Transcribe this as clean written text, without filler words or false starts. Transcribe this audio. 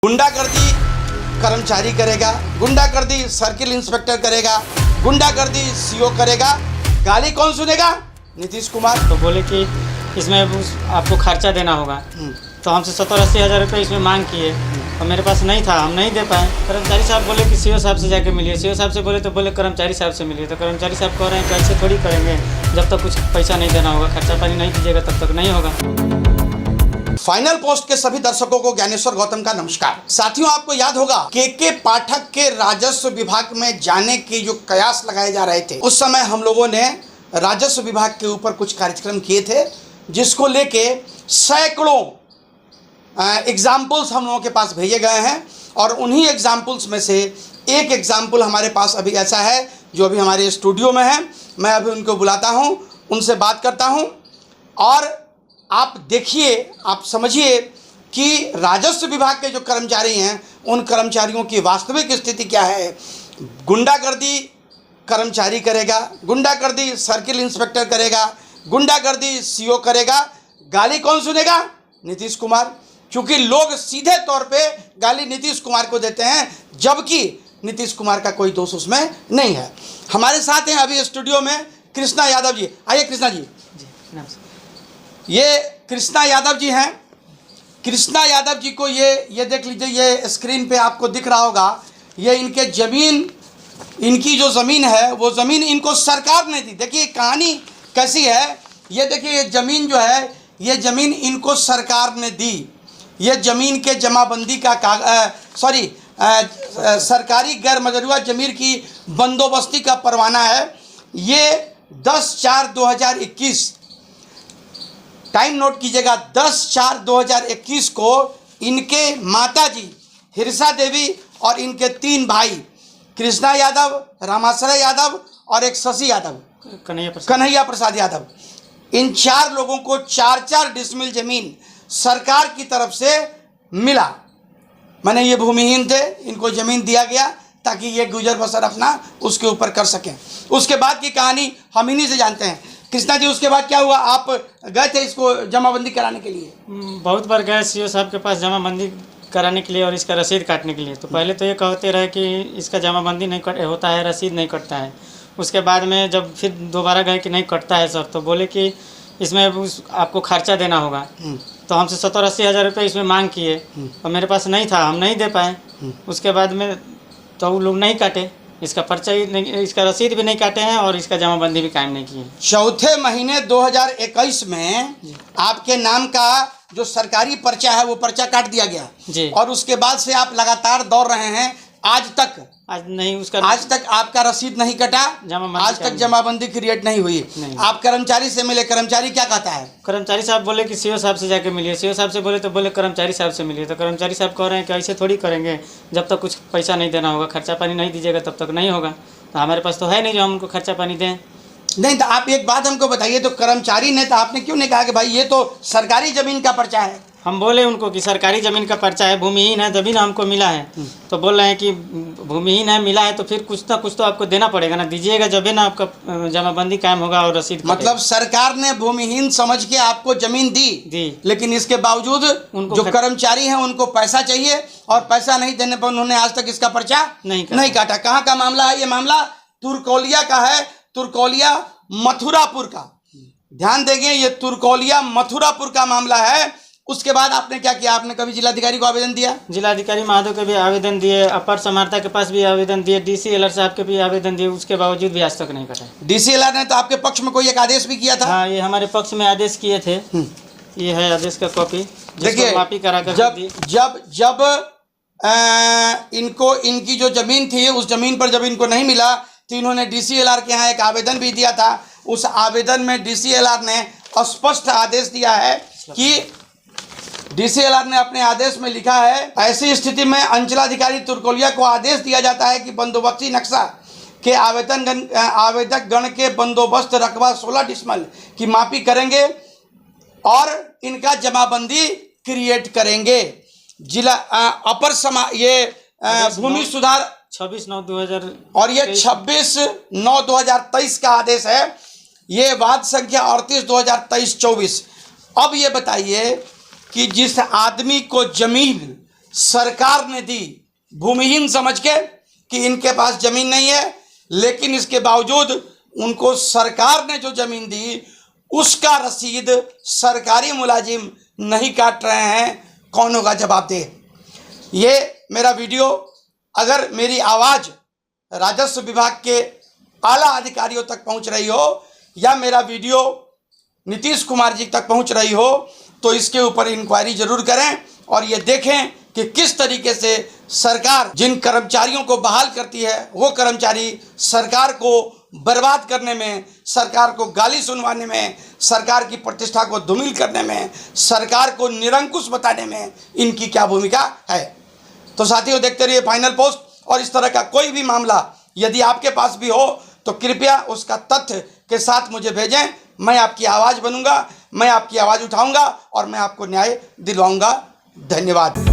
गुंडागर्दी कर्मचारी करेगा, गुंडागर्दी सर्किल इंस्पेक्टर करेगा, गुंडागर्दी सीओ करेगा, गाली कौन सुनेगा? नीतीश कुमार। तो बोले कि इसमें आपको खर्चा देना होगा, तो हमसे 70-80 हज़ार रुपये इसमें मांग किए और मेरे पास नहीं था, हम नहीं दे पाए। कर्मचारी साहब बोले कि सीओ साहब से जाके मिलिए, सीओ साहब से बोले तो बोले कर्मचारी साहब से मिलिए, तो कर्मचारी साहब कह रहे हैं कि ऐसे थोड़ी करेंगे, जब तक कुछ पैसा नहीं देना होगा, खर्चा पानी नहीं दीजिएगा तब तक नहीं होगा। फाइनल पोस्ट के सभी दर्शकों को ज्ञानेश्वर गौतम का नमस्कार। साथियों, आपको याद होगा के पाठक के राजस्व विभाग में जाने के जो कयास लगाए जा रहे थे, उस समय हम लोगों ने राजस्व विभाग के ऊपर कुछ कार्यक्रम किए थे, जिसको लेके सैकड़ों एग्जाम्पल्स हम लोगों के पास भेजे गए हैं। और उन्हीं एग्जाम्पल्स में से एक एग्जाम्पल हमारे पास अभी ऐसा है जो अभी हमारे स्टूडियो में है। मैं अभी उनको बुलाता हूं, उनसे बात करता हूं और आप देखिए, आप समझिए कि राजस्व विभाग के जो कर्मचारी हैं, उन कर्मचारियों की वास्तविक स्थिति क्या है। गुंडागर्दी कर्मचारी करेगा, गुंडागर्दी सर्किल इंस्पेक्टर करेगा, गुंडागर्दी सीओ करेगा, गाली कौन सुनेगा? नीतीश कुमार। क्योंकि लोग सीधे तौर पे गाली नीतीश कुमार को देते हैं, जबकि नीतीश कुमार का कोई दोष उसमें नहीं है। हमारे साथ हैं अभी स्टूडियो में कृष्णा यादव जी। आइए कृष्णा जी। ये कृष्णा यादव जी हैं। कृष्णा यादव जी को ये देख लीजिए, ये स्क्रीन पे आपको दिख रहा होगा, ये इनके ज़मीन, इनकी जो ज़मीन है वो ज़मीन इनको सरकार ने दी। देखिए कहानी कैसी है, ये देखिए ये ज़मीन जो है, ये ज़मीन इनको सरकार ने दी। ये ज़मीन के जमाबंदी का सरकारी गैर मजरूआ ज़मीन की बंदोबस्ती का परवाना है। ये 10/4/2021, टाइम नोट कीजिएगा, 10/4/2021 को इनके माताजी हिरसा देवी और इनके 3 भाई कृष्णा यादव, रामाश्रय यादव और एक शशि यादव, कन्हैया प्रसाद यादव, इन 4 लोगों को 4-4 डिसमिल जमीन सरकार की तरफ से मिला। माने ये भूमिहीन थे, इनको ज़मीन दिया गया ताकि ये गुजर बसर अपना उसके ऊपर कर सकें। उसके बाद की कहानी हम इन्हीं से जानते हैं। कृष्णा जी, उसके बाद क्या हुआ? आप गए थे इसको जमाबंदी कराने के लिए? बहुत बार गए सीओ साहब के पास जमाबंदी कराने के लिए और इसका रसीद काटने के लिए। तो पहले तो ये कहते रहे कि इसका जमाबंदी नहीं होता है, रसीद नहीं कटता है। उसके बाद में जब फिर दोबारा गए कि नहीं कटता है सर, तो बोले कि इसमें आपको खर्चा देना होगा, तो हमसे 70-80 हज़ार रुपये इसमें मांग किए और मेरे पास नहीं था, हम नहीं दे पाए। उसके बाद में तो वो लोग नहीं काटे, इसका पर्चा ही नहीं, इसका रसीद भी नहीं काटे हैं और इसका जमाबंदी भी कायम नहीं किए। चौथे महीने 2021 में आपके नाम का जो सरकारी पर्चा है वो पर्चा काट दिया गया जी। और उसके बाद से आप लगातार दौड़ रहे हैं, आज तक आपका रसीद नहीं कटा, आज तक जमाबंदी क्रिएट नहीं हुई। आप कर्मचारी से मिले, कर्मचारी क्या कहता है? कर्मचारी साहब बोले कि सीओ साहब से जाके मिलिए, सीओ साहब से बोले तो बोले कर्मचारी साहब से मिलिए, तो कर्मचारी साहब कह रहे हैं कि ऐसे थोड़ी करेंगे, जब तक कुछ पैसा नहीं देना होगा, खर्चा पानी नहीं दीजिएगा तब तक नहीं होगा। तो हमारे पास तो है नहीं जो हम उनको खर्चा पानी दें। नहीं, तो आप एक बात हमको बताइए, तो कर्मचारी ने, तो आपने क्यों नहीं कहा कि भाई ये तो सरकारी ज़मीन का पर्चा है? हम बोले उनको कि सरकारी ज़मीन का पर्चा है, भूमिहीन है तभी ना हमको मिला है। तो बोल रहे हैं कि भूमिहीन है, मिला है तो फिर कुछ ना कुछ तो आपको देना पड़ेगा ना, दीजिएगा जब ना आपका जमाबंदी कायम होगा और रसीद। मतलब सरकार ने भूमिहीन समझ के आपको ज़मीन दी, लेकिन इसके बावजूद जो कर्मचारी हैं उनको पैसा चाहिए और पैसा नहीं देने पर उन्होंने आज तक इसका पर्चा नहीं काटा। कहाँ का मामला है? ये मामला तुरकौलिया का है, तुरकौलिया मथुरापुर का। ध्यान देंगे, ये तुरकौलिया मथुरापुर का मामला है। उसके बाद आपने क्या किया? आपने कभी जिलाधिकारी को आवेदन दिया? जिलाधिकारी महादेव के भी आवेदन दिए, अपर समाहर्ता के पास भी आवेदन दिए, DCLR साहब के भी आवेदन दिए, उसके बावजूद भी आज तक नहीं कटा। DCLR ने तो आपके पक्ष में कोई एक आदेश भी किया था? हाँ, ये हमारे पक्ष में आदेश किए थे। ये है आदेश का कॉपी। देखिए, माफी कराकर जब इनको इनकी जो जमीन थी, उस जमीन पर जब इनको नहीं मिला तो इन्होंने DCLR के यहाँ एक आवेदन भी दिया था। उस आवेदन में DCLR ने स्पष्ट आदेश दिया है कि DCLR ने अपने आदेश में लिखा है, ऐसी स्थिति में अंचलाधिकारी तुरकौलिया को आदेश दिया जाता है कि बंदोबस्ती नक्शा के आवेदक गण के बंदोबस्त रकबा 16 डिसमिल की मापी करेंगे और इनका जमाबंदी क्रिएट करेंगे। जिला अपर समा ये भूमि सुधार 26/9/2000 और ये 26/9/2023 का आदेश है। ये वाद संख्या 38/2023-24। अब ये बताइए कि जिस आदमी को जमीन सरकार ने दी भूमिहीन समझ के कि इनके पास ज़मीन नहीं है, लेकिन इसके बावजूद उनको सरकार ने जो ज़मीन दी उसका रसीद सरकारी मुलाजिम नहीं काट रहे हैं। कौन होगा जवाब दे। ये मेरा वीडियो अगर मेरी आवाज़ राजस्व विभाग के आला अधिकारियों तक पहुंच रही हो या मेरा वीडियो नीतीश कुमार जी तक पहुंच रही हो तो इसके ऊपर इंक्वायरी जरूर करें और ये देखें कि किस तरीके से सरकार जिन कर्मचारियों को बहाल करती है वो कर्मचारी सरकार को बर्बाद करने में, सरकार को गाली सुनवाने में, सरकार की प्रतिष्ठा को धूमिल करने में, सरकार को निरंकुश बताने में इनकी क्या भूमिका है। तो साथियों, देखते रहिए फाइनल पोस्ट। और इस तरह का कोई भी मामला यदि आपके पास भी हो तो कृपया उसका तथ्य के साथ मुझे भेजें। मैं आपकी आवाज़ बनूंगा, मैं आपकी आवाज़ उठाऊंगा और मैं आपको न्याय दिलवाऊंगा। धन्यवाद।